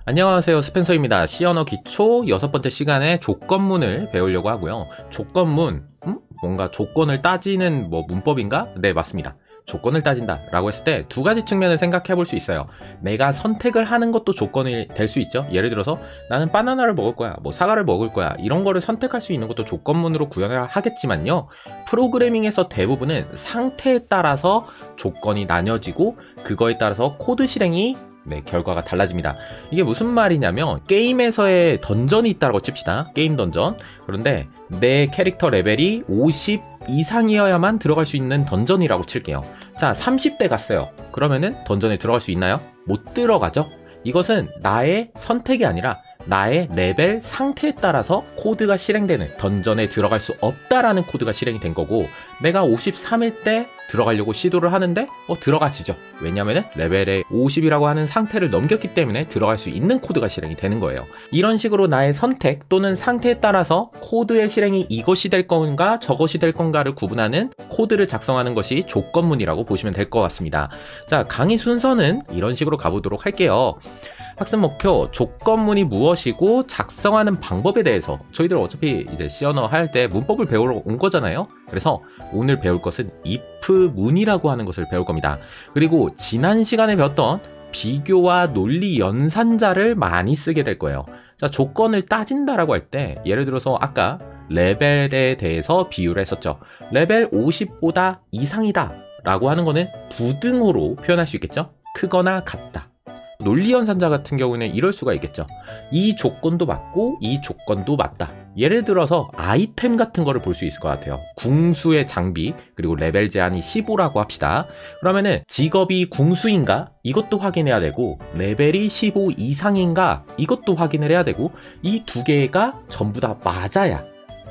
안녕하세요, 스펜서입니다. C언어 기초 6번째 시간에 조건문을 배우려고 하고요. 조건문, 뭔가 조건을 따지는 문법인가? 네, 맞습니다. 조건을 따진다 라고 했을 때 두 가지 측면을 생각해 볼 수 있어요. 내가 선택을 하는 것도 조건이 될 수 있죠. 예를 들어서 나는 바나나를 먹을 거야, 사과를 먹을 거야, 이런 거를 선택할 수 있는 것도 조건문으로 구현을 하겠지만요, 프로그래밍에서 대부분은 상태에 따라서 조건이 나뉘어지고 그거에 따라서 코드 실행이 결과가 달라집니다. 이게 무슨 말이냐면, 게임에서의 던전이 있다고 칩시다. 게임 던전. 그런데 내 캐릭터 레벨이 50 이상이어야만 들어갈 수 있는 던전이라고 칠게요. 자, 30대 갔어요. 그러면은 던전에 들어갈 수 있나요? 못 들어가죠? 이것은 나의 선택이 아니라 나의 레벨 상태에 따라서 코드가 실행되는, 던전에 들어갈 수 없다라는 코드가 실행이 된 거고, 내가 53일 때 들어가려고 시도를 하는데 들어가지죠. 왜냐면은 레벨에 50이라고 하는 상태를 넘겼기 때문에 들어갈 수 있는 코드가 실행이 되는 거예요. 이런 식으로 나의 선택 또는 상태에 따라서 코드의 실행이 이것이 될 건가 저것이 될 건가를 구분하는 코드를 작성하는 것이 조건문이라고 보시면 될 것 같습니다. 자, 강의 순서는 이런 식으로 가보도록 할게요. 학습 목표, 조건문이 무엇이고 작성하는 방법에 대해서, 저희들 어차피 이제 C언어 할 때 문법을 배우러 온 거잖아요. 그래서 오늘 배울 것은 if 문이라고 하는 것을 배울 겁니다. 그리고 지난 시간에 배웠던 비교와 논리 연산자를 많이 쓰게 될 거예요. 자, 조건을 따진다라고 할 때, 예를 들어서 아까 레벨에 대해서 비유를 했었죠. 레벨 50보다 이상이다 라고 하는 거는 부등호로 표현할 수 있겠죠. 크거나 같다. 논리연산자 같은 경우는 이럴 수가 있겠죠. 이 조건도 맞고 이 조건도 맞다. 예를 들어서 아이템 같은 거를 볼 수 있을 것 같아요. 궁수의 장비, 그리고 레벨 제한이 15라고 합시다. 그러면은 직업이 궁수인가? 이것도 확인해야 되고, 레벨이 15 이상인가? 이것도 확인을 해야 되고, 이 두 개가 전부 다 맞아야,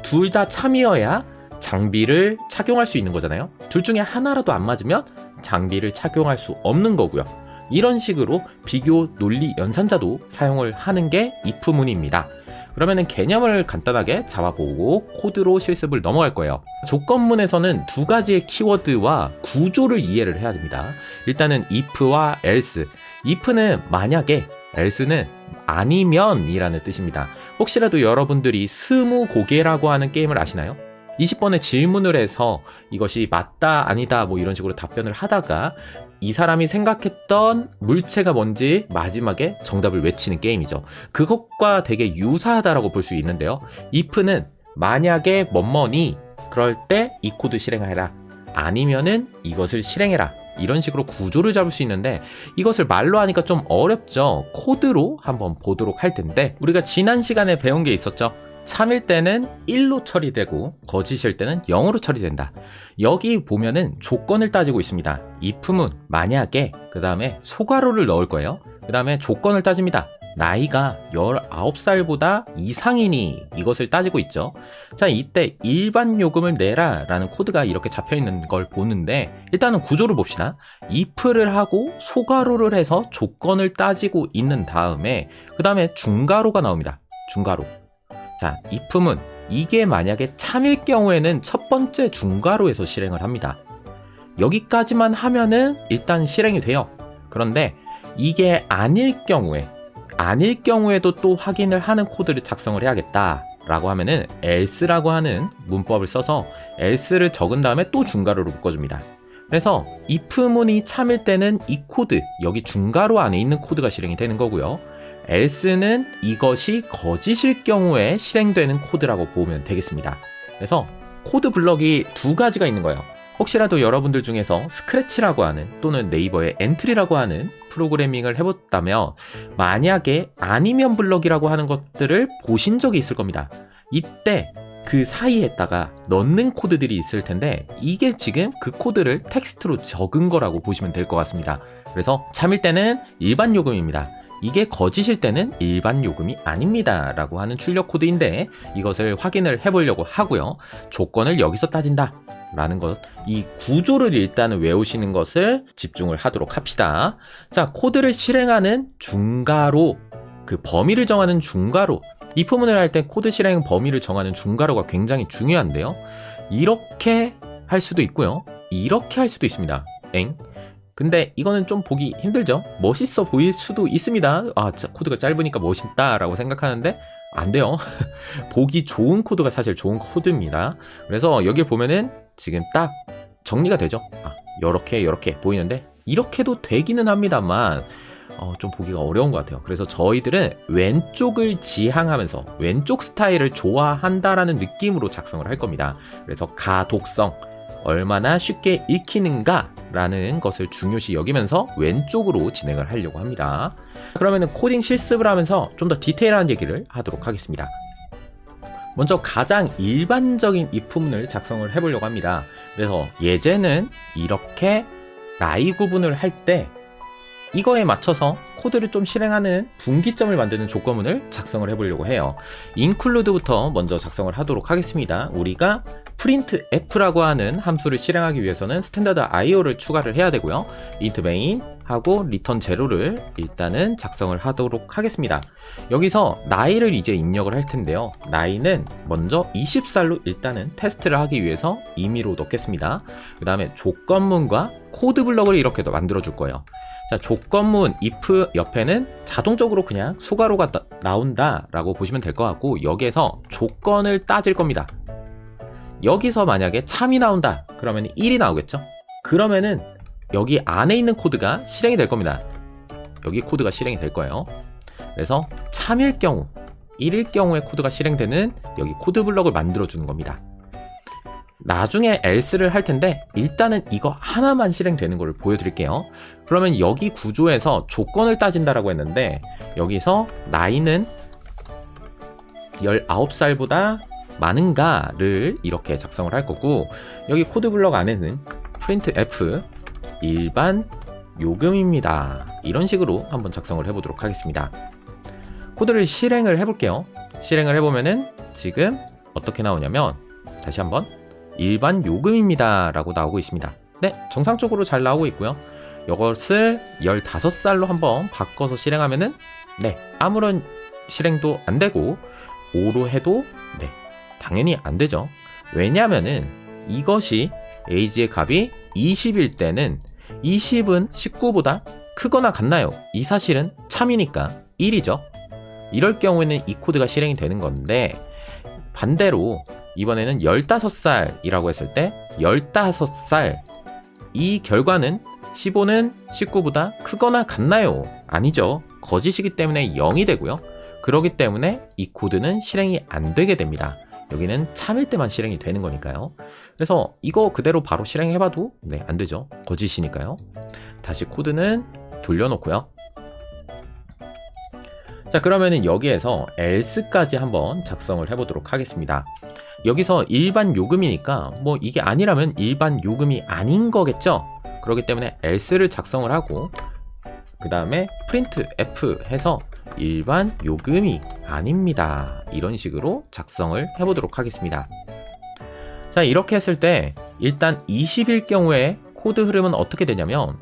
둘 다 참이어야 장비를 착용할 수 있는 거잖아요. 둘 중에 하나라도 안 맞으면 장비를 착용할 수 없는 거고요. 이런 식으로 비교 논리 연산자도 사용을 하는 게 if 문입니다. 그러면은 개념을 간단하게 잡아보고 코드로 실습을 넘어갈 거예요. 조건문에서는 두 가지의 키워드와 구조를 이해를 해야 됩니다. 일단은 if와 else. if는 만약에, else는 아니면 이라는 뜻입니다. 혹시라도 여러분들이 스무고개라고 하는 게임을 아시나요? 20번의 질문을 해서 이것이 맞다 아니다 이런 식으로 답변을 하다가 이 사람이 생각했던 물체가 뭔지 마지막에 정답을 외치는 게임이죠. 그것과 되게 유사하다라고 볼 수 있는데요. if는 만약에 뭐뭐니, 그럴 때 이 코드 실행해라, 아니면은 이것을 실행해라, 이런 식으로 구조를 잡을 수 있는데, 이것을 말로 하니까 좀 어렵죠. 코드로 한번 보도록 할 텐데, 우리가 지난 시간에 배운 게 있었죠. 참일 때는 1로 처리되고 거짓일 때는 0으로 처리된다. 여기 보면은 조건을 따지고 있습니다. if문, 만약에, 그 다음에 소괄호를 넣을 거예요. 그 다음에 조건을 따집니다. 나이가 19살보다 이상이니, 이것을 따지고 있죠. 자, 이때 일반 요금을 내라 라는 코드가 이렇게 잡혀 있는 걸 보는데, 일단은 구조를 봅시다. if를 하고 소괄호를 해서 조건을 따지고 있는 다음에, 그 다음에 중괄호가 나옵니다. 중괄호. 자, if문, 이게 만약에 참일 경우에는 첫 번째 중괄호에서 실행을 합니다. 여기까지만 하면은 일단 실행이 돼요. 그런데 이게 아닐 경우에도 또 확인을 하는 코드를 작성을 해야겠다 라고 하면은 else라고 하는 문법을 써서 else를 적은 다음에 또 중괄호로 묶어줍니다. 그래서 if문이 참일 때는 이 코드, 여기 중괄호 안에 있는 코드가 실행이 되는 거고요. else는 이것이 거짓일 경우에 실행되는 코드라고 보면 되겠습니다. 그래서 코드 블럭이 두 가지가 있는 거예요. 혹시라도 여러분들 중에서 스크래치라고 하는, 또는 네이버의 엔트리라고 하는 프로그래밍을 해봤다면 만약에 아니면 블럭이라고 하는 것들을 보신 적이 있을 겁니다. 이때 그 사이에다가 넣는 코드들이 있을 텐데, 이게 지금 그 코드를 텍스트로 적은 거라고 보시면 될 것 같습니다. 그래서 참일 때는 일반 요금입니다. 이게 거짓일 때는 일반 요금이 아닙니다 라고 하는 출력 코드인데, 이것을 확인을 해보려고 하고요. 조건을 여기서 따진다 라는 것, 이 구조를 일단은 외우시는 것을 집중을 하도록 합시다. 자, 코드를 실행하는 중괄호, 그 범위를 정하는 중괄호, if문을 할 때 코드 실행 범위를 정하는 중괄호가 굉장히 중요한데요. 이렇게 할 수도 있고요, 이렇게 할 수도 있습니다. 근데 이거는 좀 보기 힘들죠. 멋있어 보일 수도 있습니다. 아, 코드가 짧으니까 멋있다라고 생각하는데 안 돼요. 보기 좋은 코드가 사실 좋은 코드입니다. 그래서 여기 보면은 지금 딱 정리가 되죠. 요렇게 보이는데 이렇게도 되기는 합니다만 좀 보기가 어려운 것 같아요. 그래서 저희들은 왼쪽을 지향하면서 왼쪽 스타일을 좋아한다라는 느낌으로 작성을 할 겁니다. 그래서 가독성, 얼마나 쉽게 읽히는가 라는 것을 중요시 여기면서 왼쪽으로 진행을 하려고 합니다. 그러면 코딩 실습을 하면서 좀 더 디테일한 얘기를 하도록 하겠습니다. 먼저 가장 일반적인 if문을 작성을 해보려고 합니다. 그래서 예제는 이렇게 라이 구분을 할 때 이거에 맞춰서 코드를 좀 실행하는 분기점을 만드는 조건문을 작성을 해보려고 해요. include부터 먼저 작성을 하도록 하겠습니다. 우리가 printf라고 하는 함수를 실행하기 위해서는 스탠다드 IO를 추가를 해야 되고요. int main 하고 return 0를 일단은 작성을 하도록 하겠습니다. 여기서 나이를 이제 입력을 할 텐데요. 나이는 먼저 20살로 일단은 테스트를 하기 위해서 임의로 넣겠습니다. 그 다음에 조건문과 코드 블럭을 이렇게 만들어 줄 거예요. 자, 조건문 if 옆에는 자동적으로 그냥 소괄호가 나온다 라고 보시면 될 것 같고, 여기에서 조건을 따질 겁니다. 여기서 만약에 참이 나온다 그러면 1이 나오겠죠. 그러면은 여기 안에 있는 코드가 실행이 될 겁니다. 여기 코드가 실행이 될 거예요. 그래서 참일 경우, 1일 경우에 코드가 실행되는 여기 코드 블럭을 만들어 주는 겁니다. 나중에 else를 할 텐데 일단은 이거 하나만 실행되는 걸 보여드릴게요. 그러면 여기 구조에서 조건을 따진다라고 했는데 여기서 나이는 19살보다 많은가를 이렇게 작성을 할 거고, 여기 코드 블럭 안에는 printf 일반 요금입니다. 이런 식으로 한번 작성을 해보도록 하겠습니다. 코드를 실행을 해볼게요. 실행을 해보면은 지금 어떻게 나오냐면, 다시 한번 일반 요금입니다 라고 나오고 있습니다. 네, 정상적으로 잘 나오고 있고요. 이것을 15살로 한번 바꿔서 실행하면은 네, 아무런 실행도 안 되고 5로 해도 네, 당연히 안 되죠. 왜냐면은 이것이 age의 값이 20일 때는 20은 19보다 크거나 같나요? 이 사실은 참이니까 1이죠. 이럴 경우에는 이 코드가 실행이 되는 건데, 반대로 이번에는 15살이라고 했을 때 15살 이 결과는 15는 19보다 크거나 같나요? 아니죠. 거짓이기 때문에 0이 되고요. 그렇기 때문에 이 코드는 실행이 안 되게 됩니다. 여기는 참일 때만 실행이 되는 거니까요. 그래서 이거 그대로 바로 실행해봐도 네, 안 되죠. 거짓이니까요. 다시 코드는 돌려놓고요. 자, 그러면은 여기에서 else까지 한번 작성을 해보도록 하겠습니다. 여기서 일반 요금이니까 뭐 이게 아니라면 일반 요금이 아닌 거겠죠. 그렇기 때문에 else를 작성을 하고, 그 다음에 printf 해서 일반 요금이 아닙니다. 이런 식으로 작성을 해보도록 하겠습니다. 자, 이렇게 했을 때 일단 20일 경우에 코드 흐름은 어떻게 되냐면,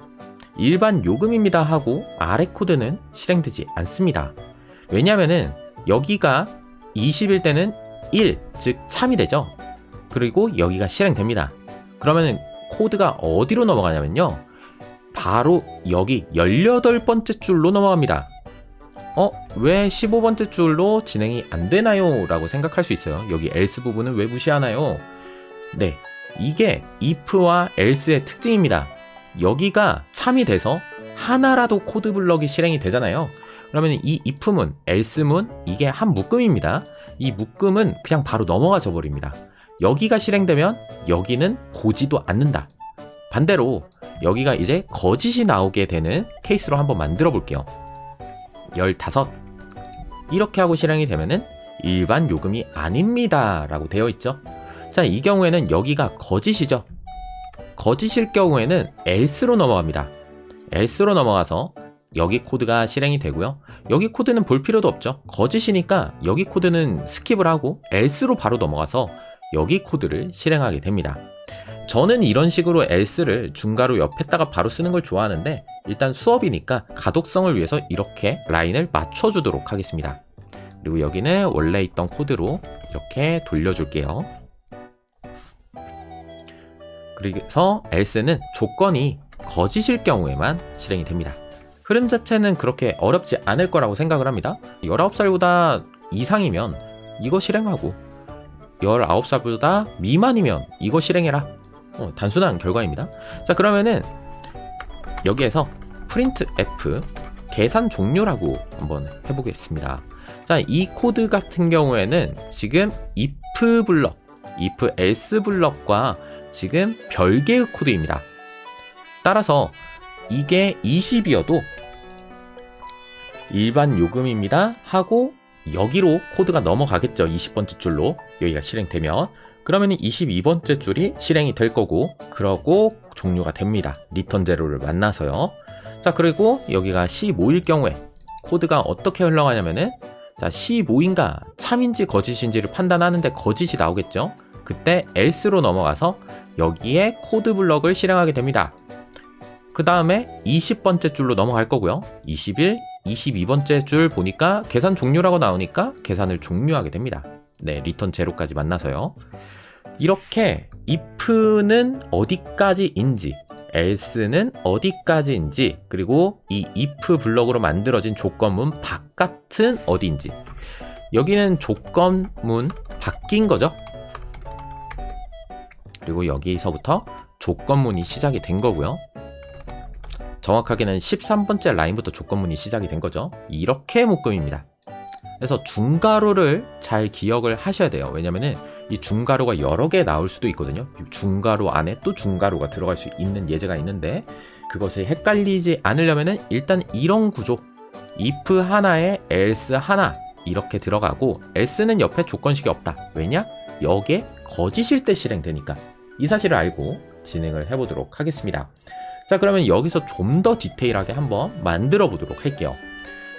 일반 요금입니다 하고 아래 코드는 실행되지 않습니다. 왜냐면은 여기가 20일 때는 1, 즉 참이 되죠. 그리고 여기가 실행됩니다. 그러면은 코드가 어디로 넘어가냐면요, 바로 여기 18번째 줄로 넘어갑니다. 왜 15번째 줄로 진행이 안 되나요? 라고 생각할 수 있어요. 여기 else 부분은 왜 무시하나요? 네, 이게 if와 else의 특징입니다. 여기가 참이 돼서 하나라도 코드 블럭이 실행이 되잖아요. 그러면 이 if문, else문 이게 한 묶음입니다. 이 묶음은 그냥 바로 넘어가 버립니다. 여기가 실행되면 여기는 보지도 않는다. 반대로 여기가 이제 거짓이 나오게 되는 케이스로 한번 만들어 볼게요. 15 이렇게 하고 실행이 되면은 일반 요금이 아닙니다 라고 되어 있죠. 자, 이 경우에는 여기가 거짓이죠. 거짓일 경우에는 else로 넘어갑니다. else로 넘어가서 여기 코드가 실행이 되고요. 여기 코드는 볼 필요도 없죠. 거짓이니까 여기 코드는 스킵을 하고 else로 바로 넘어가서 여기 코드를 실행하게 됩니다. 저는 이런 식으로 else를 중괄호 옆에다가 바로 쓰는 걸 좋아하는데, 일단 수업이니까 가독성을 위해서 이렇게 라인을 맞춰주도록 하겠습니다. 그리고 여기는 원래 있던 코드로 이렇게 돌려줄게요. 그래서 else는 조건이 거짓일 경우에만 실행이 됩니다. 흐름 자체는 그렇게 어렵지 않을 거라고 생각을 합니다. 19살보다 이상이면 이거 실행하고 19살보다 미만이면 이거 실행해라. 단순한 결과입니다. 자, 그러면은 여기에서 printf 계산 종료라고 한번 해보겠습니다. 자, 이 코드 같은 경우에는 지금 if 블럭, if else 블럭과 지금 별개의 코드입니다. 따라서 이게 20이어도 일반 요금입니다 하고 여기로 코드가 넘어가겠죠. 20번째 줄로 여기가 실행되면 그러면 22번째 줄이 실행이 될 거고 그러고 종료가 됩니다. 리턴 제로를 만나서요. 자, 그리고 여기가 15일 경우에 코드가 어떻게 흘러가냐면은 자, 15인가 참인지 거짓인지를 판단하는데 거짓이 나오겠죠. 그때 else로 넘어가서 여기에 코드 블럭을 실행하게 됩니다. 그 다음에 20번째 줄로 넘어갈 거고요. 21, 22번째 줄 보니까 계산 종료라고 나오니까 계산을 종료하게 됩니다. 네, 리턴 제로까지 만나서요. 이렇게 if는 어디까지인지 else는 어디까지인지 그리고 이 if 블럭으로 만들어진 조건문 바깥은 어디인지 여기는 조건문 바뀐 거죠. 그리고 여기서부터 조건문이 시작이 된 거고요. 정확하게는 13번째 라인부터 조건문이 시작이 된 거죠. 이렇게 묶음입니다. 그래서 중괄호를 잘 기억을 하셔야 돼요. 왜냐면은 이 중괄호가 여러 개 나올 수도 있거든요. 중괄호 안에 또 중괄호가 들어갈 수 있는 예제가 있는데 그것을 헷갈리지 않으려면은 일단 이런 구조 if 하나에 else 하나 이렇게 들어가고 else는 옆에 조건식이 없다. 왜냐? 여기에 거짓일 때 실행되니까 이 사실을 알고 진행을 해보도록 하겠습니다. 자, 그러면 여기서 좀 더 디테일하게 한번 만들어 보도록 할게요.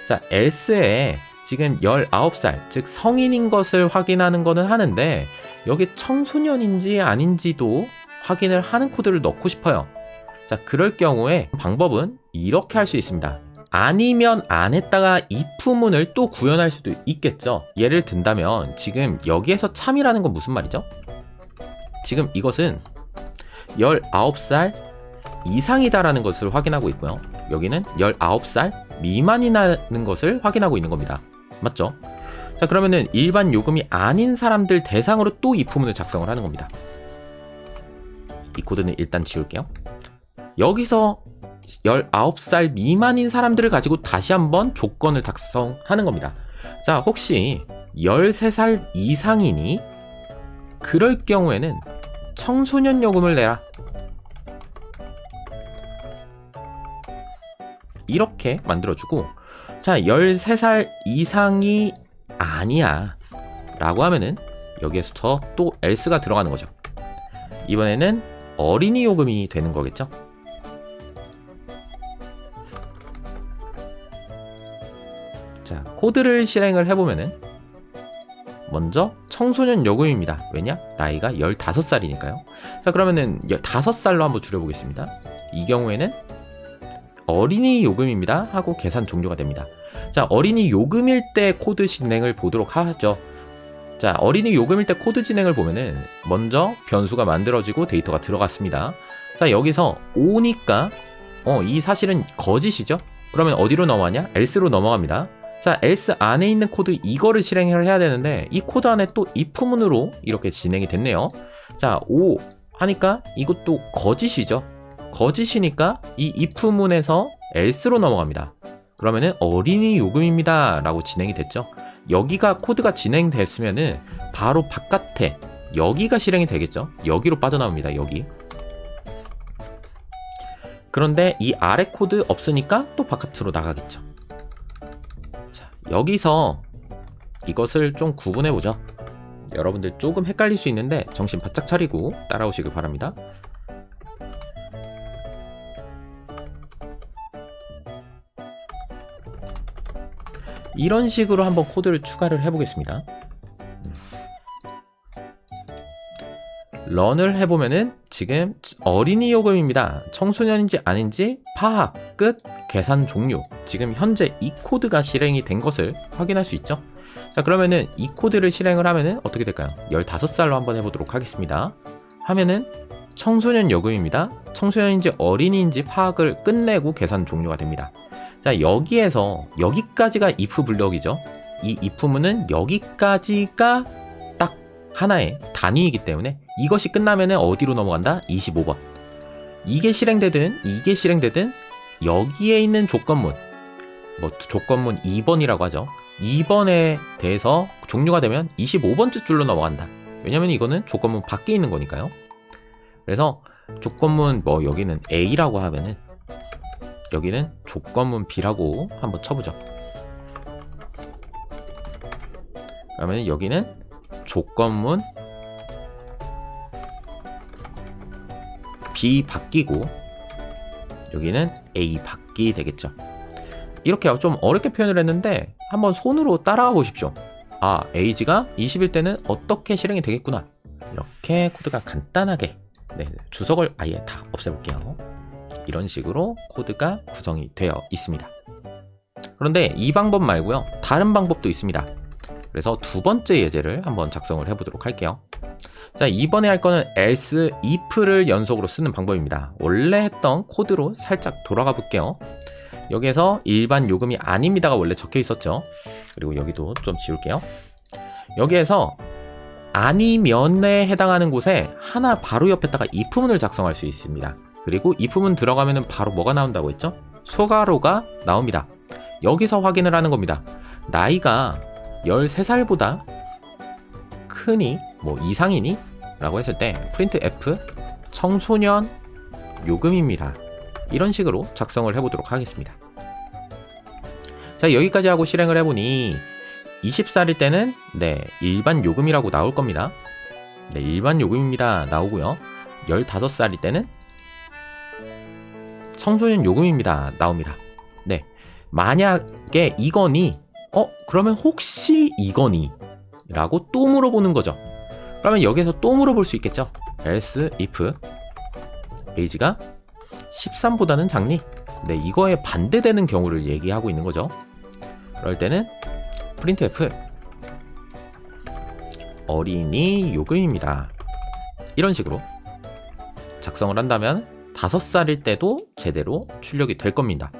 자, else에 지금 19살, 즉 성인인 것을 확인하는 거는 하는데 여기 청소년인지 아닌지도 확인을 하는 코드를 넣고 싶어요. 자, 그럴 경우에 방법은 이렇게 할 수 있습니다. 아니면 안 했다가 if문을 또 구현할 수도 있겠죠. 예를 든다면 지금 여기에서 참이라는 건 무슨 말이죠? 지금 이것은 19살 이상이다라는 것을 확인하고 있고요. 여기는 19살 미만이라는 것을 확인하고 있는 겁니다. 맞죠? 자, 그러면은 일반 요금이 아닌 사람들 대상으로 또 if문을 작성을 하는 겁니다. 이 코드는 일단 지울게요. 여기서 19살 미만인 사람들을 가지고 다시 한번 조건을 작성하는 겁니다. 자, 혹시 13살 이상이니? 그럴 경우에는 청소년 요금을 내라. 이렇게 만들어주고 자, 13살 이상이 아니야 라고 하면은 여기에서 또 else가 들어가는 거죠. 이번에는 어린이 요금이 되는 거겠죠. 자, 코드를 실행을 해보면은 먼저 청소년 요금입니다. 왜냐? 나이가 15살이니까요. 자, 그러면은 5살로 한번 줄여보겠습니다. 이 경우에는 어린이 요금입니다 하고 계산 종료가 됩니다. 자, 어린이 요금일 때 코드 진행을 보도록 하죠. 자, 어린이 요금일 때 코드 진행을 보면은 먼저 변수가 만들어지고 데이터가 들어갔습니다. 자, 여기서 5니까 이 사실은 거짓이죠. 그러면 어디로 넘어가냐? else로 넘어갑니다. 자, else 안에 있는 코드 이거를 실행을 해야 되는데 이 코드 안에 또 if문으로 이렇게 진행이 됐네요. 자, 5 하니까 이것도 거짓이죠. 거짓이니까 이 if문에서 else로 넘어갑니다. 그러면은 어린이 요금입니다 라고 진행이 됐죠. 여기가 코드가 진행됐으면은 바로 바깥에 여기가 실행이 되겠죠. 여기로 빠져나옵니다. 여기. 그런데 이 아래 코드 없으니까 또 바깥으로 나가겠죠. 자, 여기서 이것을 좀 구분해 보죠. 여러분들 조금 헷갈릴 수 있는데 정신 바짝 차리고 따라오시길 바랍니다. 이런 식으로 한번 코드를 추가를 해보겠습니다. 런을 해보면은 지금 어린이 요금입니다. 청소년인지 아닌지 파악, 끝, 계산 종료. 지금 현재 이 코드가 실행이 된 것을 확인할 수 있죠. 자, 그러면은 이 코드를 실행을 하면은 어떻게 될까요? 15살로 한번 해보도록 하겠습니다. 하면은 청소년 요금입니다. 청소년인지 어린이인지 파악을 끝내고 계산 종료가 됩니다. 자, 여기에서 여기까지가 if 블럭이죠. 이 if문은 여기까지가 딱 하나의 단위이기 때문에 이것이 끝나면 어디로 넘어간다? 25번. 이게 실행되든 이게 실행되든 여기에 있는 조건문, 뭐 조건문 2번이라고 하죠. 2번에 대해서 종료가 되면 25번째 줄로 넘어간다. 왜냐면 이거는 조건문 밖에 있는 거니까요. 그래서 조건문 뭐 여기는 A라고 하면은 여기는 조건문 B라고 한번 쳐보죠. 그러면 여기는 조건문 B 바뀌고 여기는 A 바뀌 되겠죠. 이렇게 좀 어렵게 표현을 했는데 한번 손으로 따라가 보십시오. 아, age가 20일 때는 어떻게 실행이 되겠구나. 이렇게 코드가 간단하게 주석을 아예 다 없애볼게요. 이런 식으로 코드가 구성이 되어 있습니다. 그런데 이 방법 말고요, 다른 방법도 있습니다. 그래서 두 번째 예제를 한번 작성을 해보도록 할게요. 자, 이번에 할 거는 else, if를 연속으로 쓰는 방법입니다. 원래 했던 코드로 살짝 돌아가 볼게요. 여기에서 일반 요금이 아닙니다가 원래 적혀 있었죠. 그리고 여기도 좀 지울게요. 여기에서 아니면에 해당하는 곳에 하나 바로 옆에다가 if문을 작성할 수 있습니다. 그리고 if문 들어가면 바로 뭐가 나온다고 했죠? 소가로가 나옵니다. 여기서 확인을 하는 겁니다. 나이가 13살보다 크니 뭐 이상이니? 라고 했을 때 printf 청소년 요금입니다. 이런 식으로 작성을 해보도록 하겠습니다. 자, 여기까지 하고 실행을 해보니 20살일 때는 일반 요금이라고 나올 겁니다. 일반 요금입니다 나오고요. 15살일 때는 청소년 요금입니다 나옵니다. 만약에 이거니 그러면 혹시 이거니? 라고 또 물어보는 거죠. 그러면 여기서 또 물어볼 수 있겠죠. else if age가 13보다는 작니? 이거에 반대되는 경우를 얘기하고 있는 거죠. 그럴 때는 printf 어린이 요금입니다. 이런 식으로 작성을 한다면 5살일 때도 제대로 출력이 될 겁니다.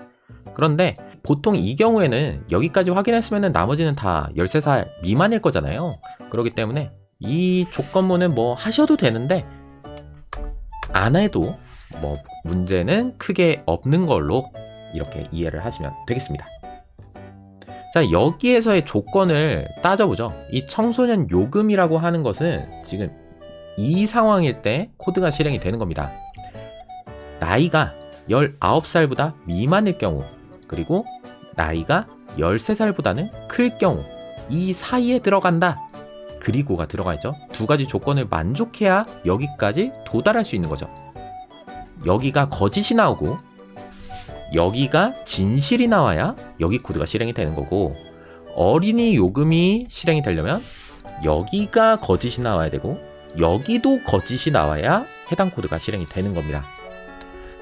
그런데 보통 이 경우에는 여기까지 확인했으면 나머지는 다 13살 미만일 거잖아요. 그렇기 때문에 이 조건문은 뭐 하셔도 되는데 안 해도 뭐 문제는 크게 없는 걸로 이렇게 이해를 하시면 되겠습니다. 자, 여기에서의 조건을 따져보죠. 이 청소년 요금이라고 하는 것은 지금 이 상황일 때 코드가 실행이 되는 겁니다. 나이가 19살보다 미만일 경우, 그리고 나이가 13살보다는 클 경우, 이 사이에 들어간다. 그리고가 들어가 있죠. 두 가지 조건을 만족해야 여기까지 도달할 수 있는 거죠. 여기가 거짓이 나오고 여기가 진실이 나와야 여기 코드가 실행이 되는 거고, 어린이 요금이 실행이 되려면 여기가 거짓이 나와야 되고 여기도 거짓이 나와야 해당 코드가 실행이 되는 겁니다.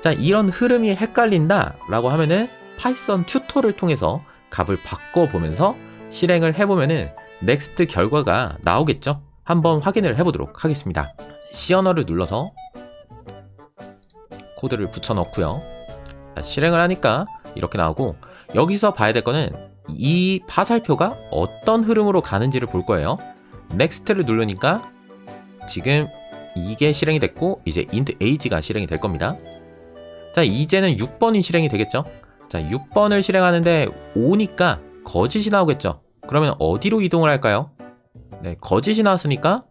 자, 이런 흐름이 헷갈린다 라고 하면은 파이썬 튜터를 통해서 값을 바꿔보면서 실행을 해보면은 넥스트 결과가 나오겠죠. 한번 확인을 해보도록 하겠습니다. C 언어를 눌러서 코드를 붙여넣고요. 실행을 하니까 이렇게 나오고, 여기서 봐야 될 거는 이 화살표가 어떤 흐름으로 가는지를 볼 거예요. 넥스트를 누르니까 지금 이게 실행이 됐고 이제 int age가 실행이 될 겁니다. 자, 이제는 6번이 실행이 되겠죠. 자, 6번을 실행하는데 5니까 거짓이 나오겠죠. 그러면 어디로 이동을 할까요? 거짓이 나왔으니까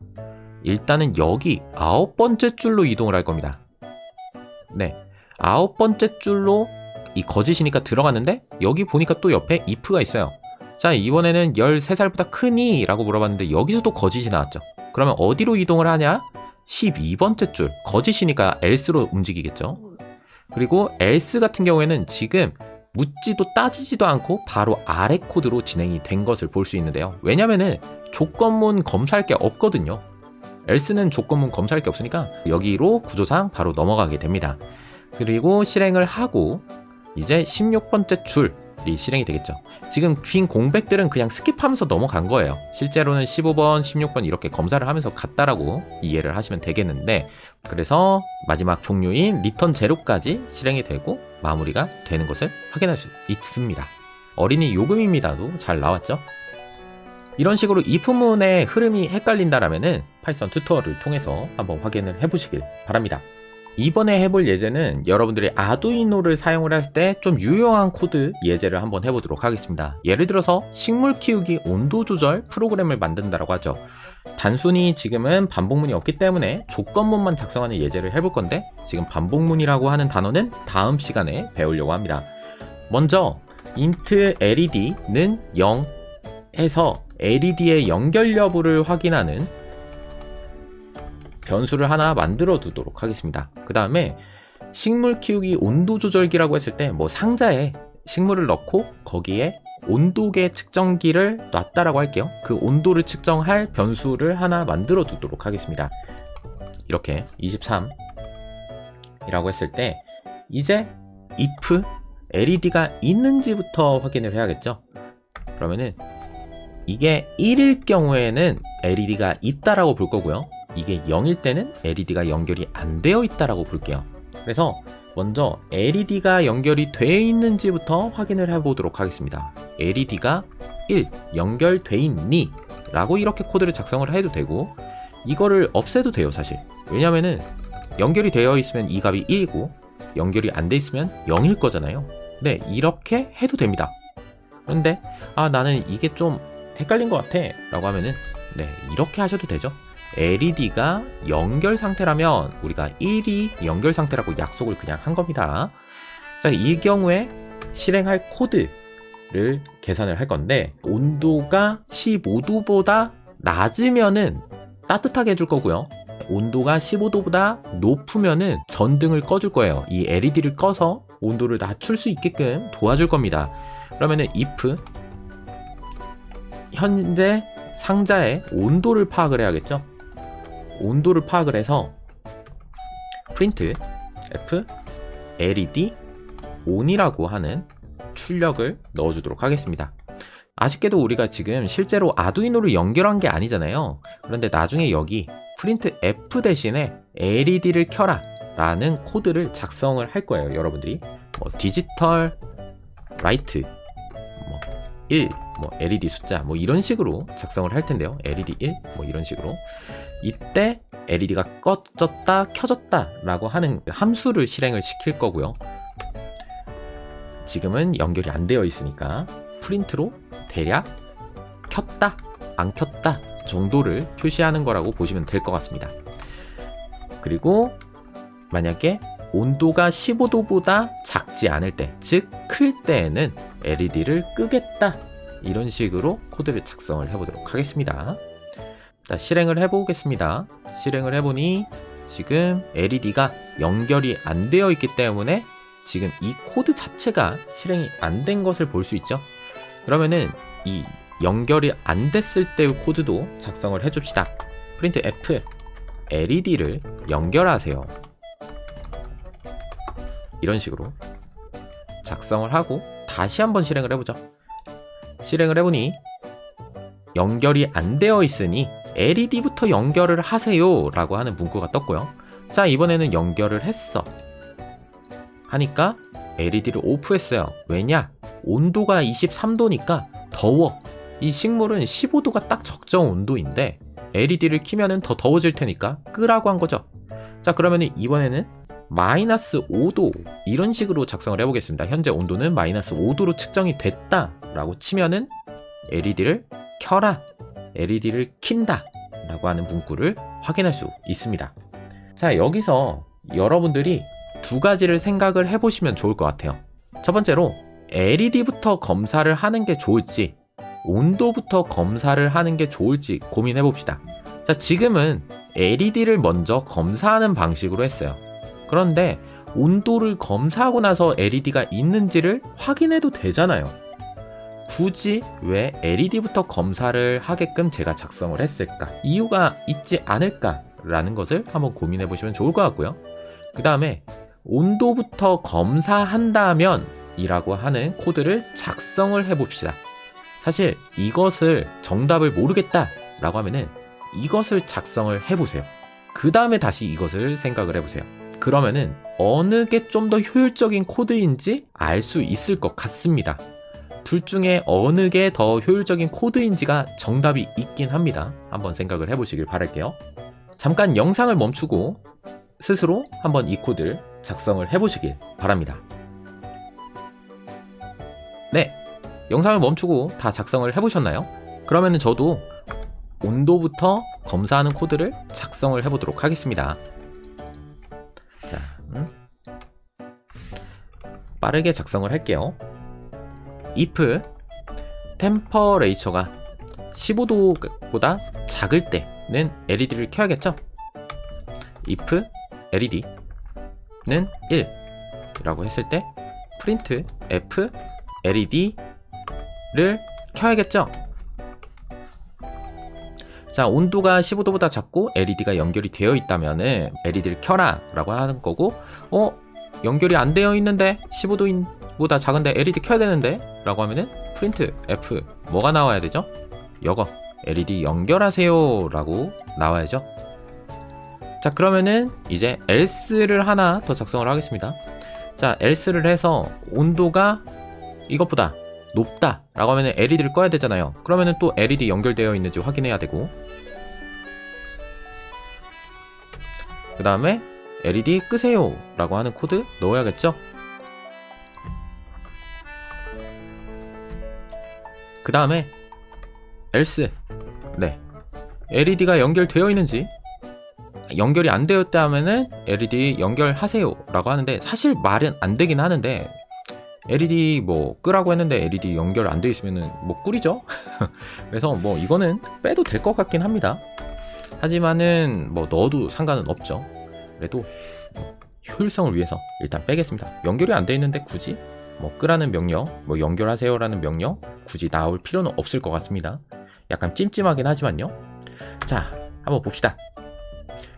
일단은 여기 9번째 줄로 이동을 할 겁니다. 9번째 줄로 이 거짓이니까 들어갔는데 여기 보니까 또 옆에 if가 있어요. 자, 이번에는 13살보다 크니? 라고 물어봤는데 여기서도 거짓이 나왔죠. 그러면 어디로 이동을 하냐? 12번째 줄, 거짓이니까 else로 움직이겠죠. 그리고 else 같은 경우에는 지금 묻지도 따지지도 않고 바로 아래 코드로 진행이 된 것을 볼 수 있는데요. 왜냐면은 조건문 검사할 게 없거든요. else는 조건문 검사할 게 없으니까 여기로 구조상 바로 넘어가게 됩니다. 그리고 실행을 하고 이제 16번째 줄이 실행이 되겠죠. 지금 빈 공백들은 그냥 스킵하면서 넘어간 거예요. 실제로는 15번, 16번 이렇게 검사를 하면서 갔다라고 이해를 하시면 되겠는데, 그래서 마지막 종류인 리턴 제로까지 실행이 되고 마무리가 되는 것을 확인할 수 있습니다. 어린이 요금입니다도 잘 나왔죠. 이런 식으로 if문의 흐름이 헷갈린다라면은 파이썬 튜토리얼을 통해서 한번 확인을 해보시길 바랍니다. 이번에 해볼 예제는 여러분들이 아두이노를 사용을 할 때 좀 유용한 코드 예제를 한번 해보도록 하겠습니다. 예를 들어서 식물 키우기 온도 조절 프로그램을 만든다라고 하죠. 단순히 지금은 반복문이 없기 때문에 조건문만 작성하는 예제를 해볼 건데, 지금 반복문이라고 하는 단어는 다음 시간에 배우려고 합니다. 먼저 int led는 0 해서 LED의 연결 여부를 확인하는 변수를 하나 만들어 두도록 하겠습니다. 그 다음에 식물 키우기 온도 조절기라고 했을 때 뭐 상자에 식물을 넣고 거기에 온도계 측정기를 놨다라고 할게요. 그 온도를 측정할 변수를 하나 만들어 두도록 하겠습니다. 이렇게 23 이라고 했을 때 이제 if LED가 있는지부터 확인을 해야겠죠. 그러면은 이게 1일 경우에는 LED가 있다라고 볼 거고요. 이게 0일 때는 LED가 연결이 안 되어 있다라고 볼게요. 그래서 먼저 LED가 연결이 되어 있는지부터 확인을 해보도록 하겠습니다. LED가 1 연결돼 있니? 라고 이렇게 코드를 작성을 해도 되고, 이거를 없애도 돼요 사실. 왜냐면은 연결이 되어 있으면 이 값이 1이고 연결이 안 돼 있으면 0일 거잖아요. 네, 이렇게 해도 됩니다. 그런데 나는 이게 좀 헷갈린 것 같아 라고 하면은 네, 이렇게 하셔도 되죠. LED가 연결 상태라면 우리가 1이 연결 상태라고 약속을 그냥 한 겁니다. 자, 이 경우에 실행할 코드를 계산을 할 건데, 온도가 15도보다 낮으면은 따뜻하게 해줄 거고요. 온도가 15도보다 높으면은 전등을 꺼줄 거예요. 이 LED를 꺼서 온도를 낮출 수 있게끔 도와줄 겁니다. 그러면은 if 현재 상자의 온도를 파악을 해야겠죠. 온도를 파악을 해서 print f led on이라고 하는 출력을 넣어주도록 하겠습니다. 아쉽게도 우리가 지금 실제로 아두이노를 연결한 게 아니잖아요. 그런데 나중에 여기 print f 대신에 led를 켜라 라는 코드를 작성을 할 거예요. 여러분들이 디지털 라이트 1 LED 숫자 이런 식으로 작성을 할 텐데요. LED 1 이런 식으로 이때 LED가 꺼졌다 켜졌다 라고 하는 함수를 실행을 시킬 거고요. 지금은 연결이 안 되어 있으니까 프린트로 대략 켰다 안 켰다 정도를 표시하는 거라고 보시면 될 것 같습니다. 그리고 만약에 온도가 15도보다 작지 않을 때, 즉 클 때에는 LED를 끄겠다, 이런 식으로 코드를 작성을 해보도록 하겠습니다. 자, 실행을 해보겠습니다. 실행을 해보니 지금 LED가 연결이 안 되어 있기 때문에 지금 이 코드 자체가 실행이 안 된 것을 볼 수 있죠. 그러면은 이 연결이 안 됐을 때의 코드도 작성을 해줍시다. print f LED를 연결하세요. 이런 식으로 작성을 하고 다시 한번 실행을 해보죠. 실행을 해보니 연결이 안 되어 있으니 LED부터 연결을 하세요 라고 하는 문구가 떴고요. 자, 이번에는 연결을 했어 하니까 LED를 오프했어요. 왜냐? 온도가 23도니까 더워. 이 식물은 15도가 딱 적정 온도인데 LED를 키면은 더 더워질 테니까 끄라고 한 거죠. 자, 그러면 이번에는 마이너스 5도 이런 식으로 작성을 해보겠습니다. 현재 온도는 마이너스 5도로 측정이 됐다 라고 치면은 LED를 켜라, LED를 킨다 라고 하는 문구를 확인할 수 있습니다. 자, 여기서 여러분들이 두 가지를 생각을 해보시면 좋을 것 같아요. 첫 번째로 LED부터 검사를 하는 게 좋을지 온도부터 검사를 하는 게 좋을지 고민해 봅시다. 자, 지금은 LED를 먼저 검사하는 방식으로 했어요. 그런데 온도를 검사하고 나서 LED가 있는지를 확인해도 되잖아요. 굳이 왜 LED부터 검사를 하게끔 제가 작성을 했을까? 이유가 있지 않을까? 라는 것을 한번 고민해 보시면 좋을 것 같고요. 그 다음에 온도부터 검사한다면 이라고 하는 코드를 작성을 해봅시다. 사실 이것을 정답을 모르겠다 라고 하면은 이것을 작성을 해보세요. 그 다음에 다시 이것을 생각을 해보세요. 그러면은 어느 게 좀 더 효율적인 코드인지 알 수 있을 것 같습니다. 둘 중에 어느 게 더 효율적인 코드인지가 정답이 있긴 합니다. 한번 생각을 해보시길 바랄게요. 잠깐 영상을 멈추고 스스로 한번 이 코드를 작성을 해보시길 바랍니다. 네, 영상을 멈추고 다 작성을 해보셨나요? 그러면 저도 온도부터 검사하는 코드를 작성을 해보도록 하겠습니다. 자, 빠르게 작성을 할게요. if 템퍼레이처가 15도보다 작을 때는 LED를 켜야겠죠? if LED는 1 라고 했을 때 print f LED를 켜야겠죠? 자, 온도가 15도보다 작고 LED가 연결이 되어 있다면은 LED를 켜라 라고 하는 거고, 연결이 안 되어 있는데 15도보다 작은데 LED 켜야 되는데 라고 하면은 print f 뭐가 나와야 되죠? 이거 LED 연결하세요 라고 나와야죠. 자, 그러면은 이제 else를 하나 더 작성을 하겠습니다. 자, else를 해서 온도가 이것보다 높다 라고 하면은 LED를 꺼야 되잖아요. 그러면은 또 LED 연결되어 있는지 확인해야 되고, 그 다음에 LED 끄세요 라고 하는 코드 넣어야겠죠. 그 다음에 else, 네, LED가 연결되어 있는지, 연결이 안 되었다면은 LED 연결하세요 라고 하는데, 사실 말은 안 되긴 하는데 LED 뭐 끄라고 했는데 LED 연결 안 돼 있으면은 뭐 꿀이죠. 그래서 뭐 이거는 빼도 될 것 같긴 합니다. 하지만은 뭐 넣어도 상관은 없죠. 그래도 효율성을 위해서 일단 빼겠습니다. 연결이 안 돼 있는데 굳이 뭐 끄라는 명령, 뭐 연결하세요라는 명령 굳이 나올 필요는 없을 것 같습니다. 약간 찜찜하긴 하지만요. 자, 한번 봅시다.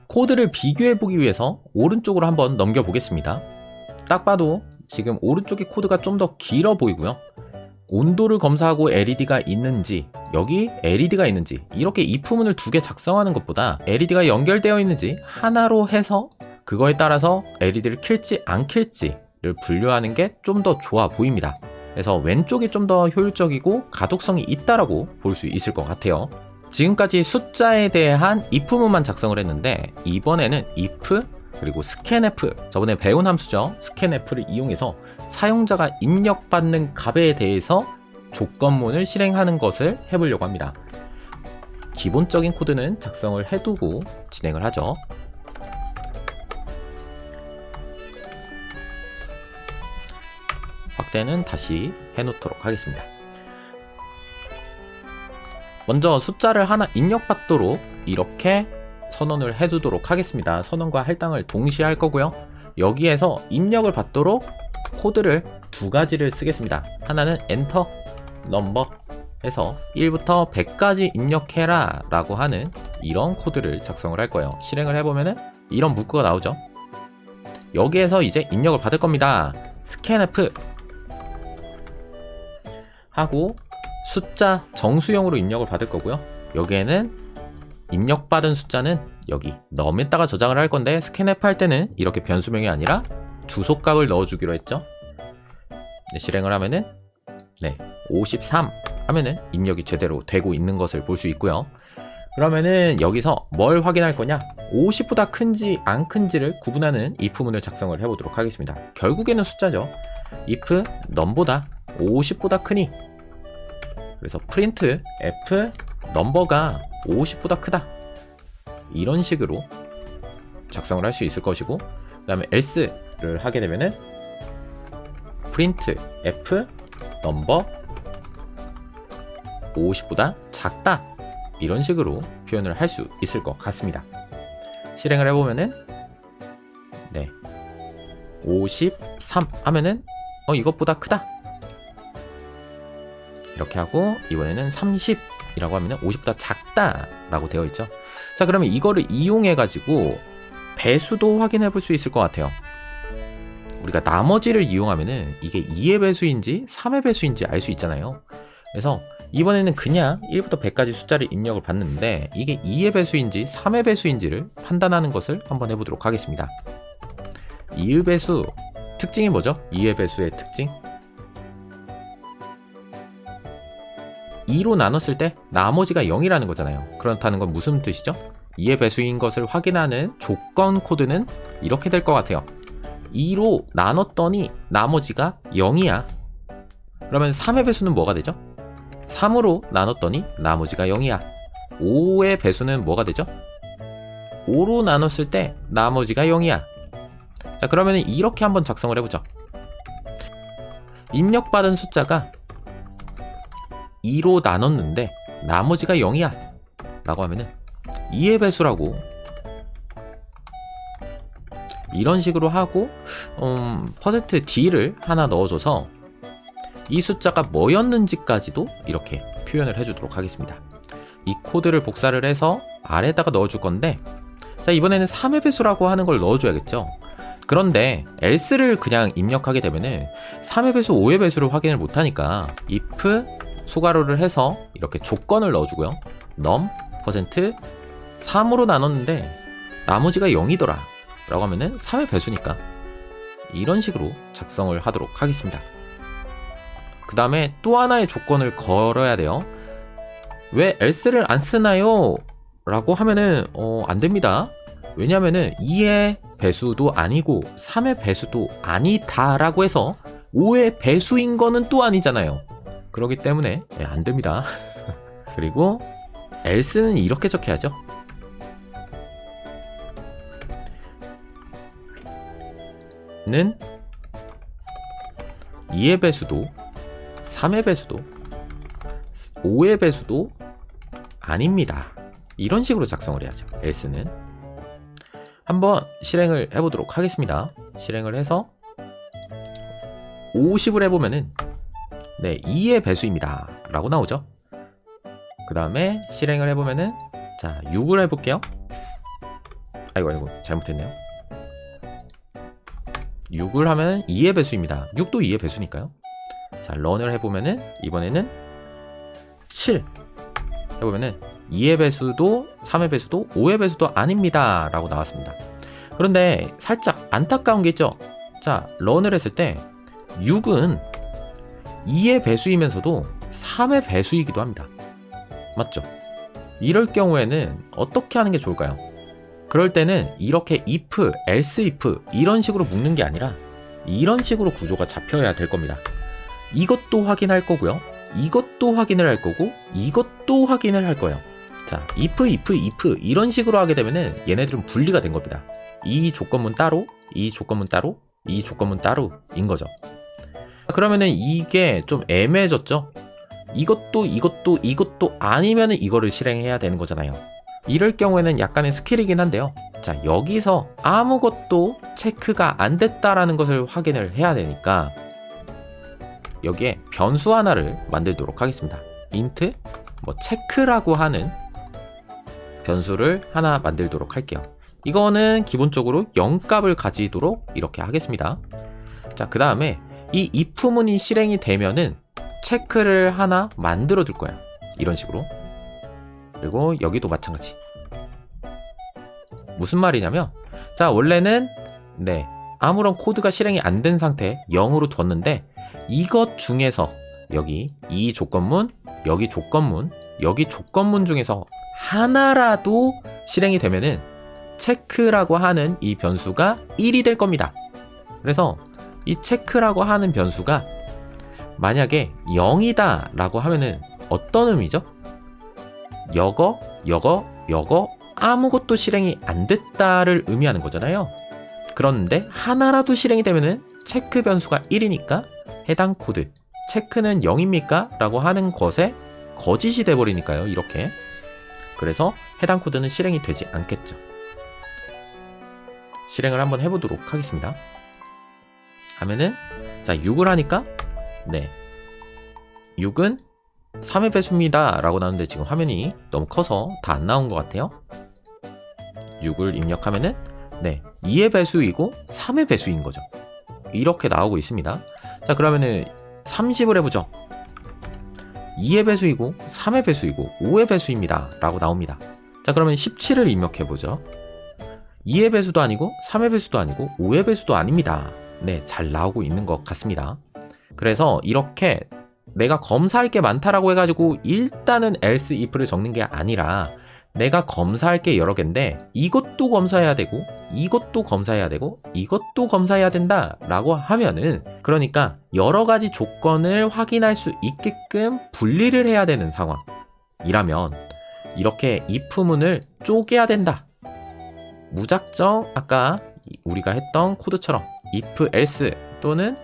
코드를 비교해 보기 위해서 오른쪽으로 한번 넘겨 보겠습니다. 딱 봐도 지금 오른쪽의 코드가 좀 더 길어 보이고요. 온도를 검사하고 LED가 있는지, 여기 LED가 있는지, 이렇게 if문을 두 개 작성하는 것보다 LED가 연결되어 있는지 하나로 해서 그거에 따라서 LED를 킬지 안 킬지를 분류하는 게 좀 더 좋아 보입니다. 그래서 왼쪽이 좀 더 효율적이고 가독성이 있다라고 볼 수 있을 것 같아요. 지금까지 숫자에 대한 if문만 작성을 했는데, 이번에는 if 그리고 scanf, 저번에 배운 함수죠. scanf를 이용해서 사용자가 입력받는 값에 대해서 조건문을 실행하는 것을 해보려고 합니다. 기본적인 코드는 작성을 해두고 진행을 하죠. 확대는 다시 해놓도록 하겠습니다. 먼저 숫자를 하나 입력받도록 이렇게 선언을 해두도록 하겠습니다. 선언과 할당을 동시에 할 거고요. 여기에서 입력을 받도록 코드를 두 가지를 쓰겠습니다. 하나는 enter number 해서 1부터 100까지 입력해라 라고 하는 이런 코드를 작성을 할 거예요. 실행을 해보면은 이런 문구가 나오죠. 여기에서 이제 입력을 받을 겁니다. scanf 하고 숫자 정수형으로 입력을 받을 거고요. 여기에는 입력받은 숫자는 여기 num에다가 저장을 할 건데, scanf 할 때는 이렇게 변수명이 아니라 주소값을 넣어주기로 했죠. 네, 실행을 하면은 53 하면은 입력이 제대로 되고 있는 것을 볼 수 있고요. 그러면은 여기서 뭘 확인할 거냐, 50보다 큰지 안 큰지를 구분하는 if문을 작성을 해보도록 하겠습니다. 결국에는 숫자죠. if num보다 50보다 크니, 그래서 print f number가 50보다 크다, 이런 식으로 작성을 할 수 있을 것이고, 그 다음에 else를 하게 되면은 print f number 50보다 작다, 이런 식으로 표현을 할 수 있을 것 같습니다. 실행을 해보면은 53 하면은 이것보다 크다, 이렇게 하고, 이번에는 30이라고 하면은 50보다 작다 라고 되어 있죠. 자, 그러면 이거를 이용해 가지고 배수도 확인해 볼 수 있을 것 같아요. 우리가 나머지를 이용하면은 이게 2의 배수인지 3의 배수인지 알 수 있잖아요. 그래서 이번에는 그냥 1부터 100까지 숫자를 입력을 받는데 이게 2의 배수인지 3의 배수인지를 판단하는 것을 한번 해보도록 하겠습니다. 2의 배수 특징이 뭐죠? 2의 배수의 특징? 2로 나눴을 때 나머지가 0이라는 거잖아요. 그렇다는 건 무슨 뜻이죠? 2의 배수인 것을 확인하는 조건 코드는 이렇게 될 것 같아요. 2로 나눴더니 나머지가 0이야. 그러면 3의 배수는 뭐가 되죠? 3으로 나눴더니 나머지가 0이야. 5의 배수는 뭐가 되죠? 5로 나눴을 때 나머지가 0이야. 자, 그러면 이렇게 한번 작성을 해보죠. 입력받은 숫자가 2로 나눴는데 나머지가 0이야 라고 하면은 2의 배수라고 이런 식으로 하고 %d를 하나 넣어줘서 이 숫자가 뭐였는지까지도 이렇게 표현을 해주도록 하겠습니다. 이 코드를 복사를 해서 아래에다가 넣어줄 건데, 자, 이번에는 3의 배수라고 하는 걸 넣어줘야겠죠. 그런데 else를 그냥 입력하게 되면은 3의 배수, 5의 배수를 확인을 못하니까 if 소괄호를 해서 이렇게 조건을 넣어주고요. num %3으로 나눴는데 나머지가 0이더라 라고 하면은 3의 배수니까 이런 식으로 작성을 하도록 하겠습니다. 그 다음에 또 하나의 조건을 걸어야 돼요. 왜 else를 안 쓰나요? 라고 하면은 안 됩니다. 왜냐면은 2의 배수도 아니고 3의 배수도 아니다 라고 해서 5의 배수인 거는 또 아니잖아요. 그렇기 때문에 안 됩니다. 그리고 else는 이렇게 적혀야죠. 는 2의 배수도 3의 배수도 5의 배수도 아닙니다. 이런 식으로 작성을 해야죠. else는 한번 실행을 해보도록 하겠습니다. 실행을 해서 50을 해보면은 2의 배수입니다 라고 나오죠. 그 다음에 실행을 해보면은 자 6을 해볼게요. 아이고 잘못했네요. 6을 하면 2의 배수입니다. 6도 2의 배수니까요. 자 런을 해보면은 이번에는 7 해보면은 2의 배수도 3의 배수도 5의 배수도 아닙니다 라고 나왔습니다. 그런데 살짝 안타까운 게 있죠. 자 런을 했을 때 6은 2의 배수이면서도 3의 배수이기도 합니다. 맞죠? 이럴 경우에는 어떻게 하는 게 좋을까요? 그럴 때는 이렇게 if, else if 이런 식으로 묶는 게 아니라 이런 식으로 구조가 잡혀야 될 겁니다. 이것도 확인할 거고요. 이것도 확인을 할 거고 이것도 확인을 할 거예요. 자, if 이런 식으로 하게 되면은 얘네들은 분리가 된 겁니다. 이 조건문 따로, 이 조건문 따로, 이 조건문 따로인 거죠. 그러면은 이게 좀 애매해졌죠? 이것도 아니면은 이거를 실행해야 되는 거잖아요. 이럴 경우에는 약간의 스킬이긴 한데요. 자, 여기서 아무것도 체크가 안 됐다라는 것을 확인을 해야 되니까 여기에 변수 하나를 만들도록 하겠습니다. int 체크라고 하는 변수를 하나 만들도록 할게요. 이거는 기본적으로 0값을 가지도록 이렇게 하겠습니다. 자, 그 다음에 이 if문이 실행이 되면은 체크를 하나 만들어 줄 거야. 이런 식으로. 그리고 여기도 마찬가지. 무슨 말이냐면, 자, 원래는 아무런 코드가 실행이 안 된 상태 0으로 뒀는데 이것 중에서 여기 이 조건문, 여기 조건문, 여기 조건문 중에서 하나라도 실행이 되면은 체크라고 하는 이 변수가 1이 될 겁니다. 그래서 이 체크라고 하는 변수가 만약에 0이다 라고 하면은 어떤 의미죠? 여거 아무것도 실행이 안 됐다를 의미하는 거잖아요. 그런데 하나라도 실행이 되면은 체크 변수가 1이니까 해당 코드 체크는 0입니까? 라고 하는 것에 거짓이 돼버리니까요. 이렇게. 그래서 해당 코드는 실행이 되지 않겠죠. 실행을 한번 해보도록 하겠습니다. 하면은 자 6을 하니까 6은 3의 배수입니다 라고 나오는데 지금 화면이 너무 커서 다 안 나온 것 같아요. 6을 입력하면은 2의 배수이고 3의 배수인 거죠. 이렇게 나오고 있습니다. 자, 그러면은 30을 해보죠. 2의 배수이고 3의 배수이고 5의 배수입니다 라고 나옵니다. 자, 그러면 17을 입력해보죠. 2의 배수도 아니고 3의 배수도 아니고 5의 배수도 아닙니다. 네, 잘 나오고 있는 것 같습니다. 그래서 이렇게 내가 검사할 게 많다라고 해가지고 일단은 else if를 적는 게 아니라 내가 검사할 게 여러 개인데 이것도 검사해야 되고 이것도 검사해야 되고 이것도 검사해야 된다 라고 하면은, 그러니까 여러 가지 조건을 확인할 수 있게끔 분리를 해야 되는 상황이라면 이렇게 if문을 쪼개야 된다. 무작정 아까 우리가 했던 코드처럼 if else 또는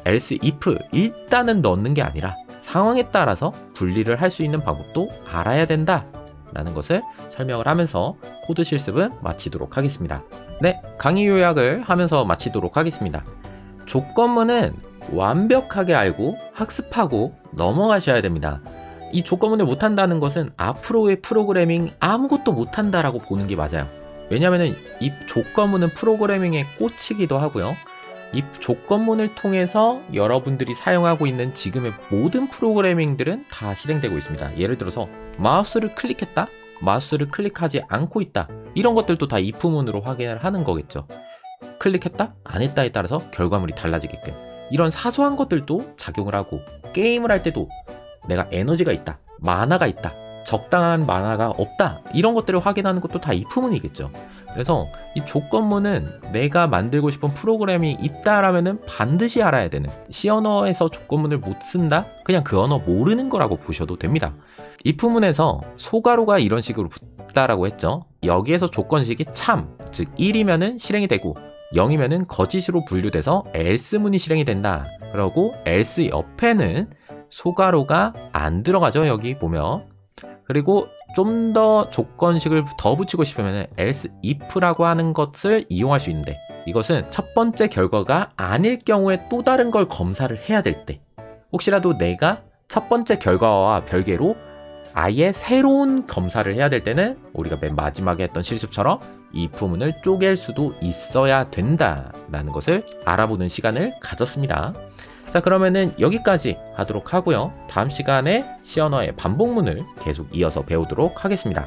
else if 일단은 넣는 게 아니라 상황에 따라서 분리를 할 수 있는 방법도 알아야 된다 라는 것을 설명을 하면서 코드 실습은 마치도록 하겠습니다. 네, 강의 요약을 하면서 마치도록 하겠습니다. 조건문은 완벽하게 알고 학습하고 넘어가셔야 됩니다. 이 조건문을 못한다는 것은 앞으로의 프로그래밍 아무것도 못한다라고 보는 게 맞아요. 왜냐하면 이 조건문은 프로그래밍의 꽃이기도 하고요. 이 조건문을 통해서 여러분들이 사용하고 있는 지금의 모든 프로그래밍들은 다 실행되고 있습니다. 예를 들어서 마우스를 클릭했다, 마우스를 클릭하지 않고 있다, 이런 것들도 다 if문으로 확인을 하는 거겠죠. 클릭했다, 안 했다에 따라서 결과물이 달라지게끔 이런 사소한 것들도 작용을 하고, 게임을 할 때도 내가 에너지가 있다, 마나가 있다, 적당한 마나가 없다, 이런 것들을 확인하는 것도 다 if문이겠죠. 그래서 이 조건문은 내가 만들고 싶은 프로그램이 있다라면은 반드시 알아야 되는, C 언어에서 조건문을 못 쓴다? 그냥 그 언어 모르는 거라고 보셔도 됩니다. if문에서 소가로가 이런 식으로 붙다라고 했죠. 여기에서 조건식이 참, 즉 1이면은 실행이 되고 0이면은 거짓으로 분류돼서 else문이 실행이 된다. 그러고 else 옆에는 소가로가 안 들어가죠. 여기 보면. 그리고 좀 더 조건식을 더 붙이고 싶으면 else if라고 하는 것을 이용할 수 있는데, 이것은 첫 번째 결과가 아닐 경우에 또 다른 걸 검사를 해야 될 때, 혹시라도 내가 첫 번째 결과와 별개로 아예 새로운 검사를 해야 될 때는 우리가 맨 마지막에 했던 실습처럼 if문을 쪼갤 수도 있어야 된다라는 것을 알아보는 시간을 가졌습니다. 자, 그러면은 여기까지 하도록 하고요. 다음 시간에 C 언어의 반복문을 계속 이어서 배우도록 하겠습니다.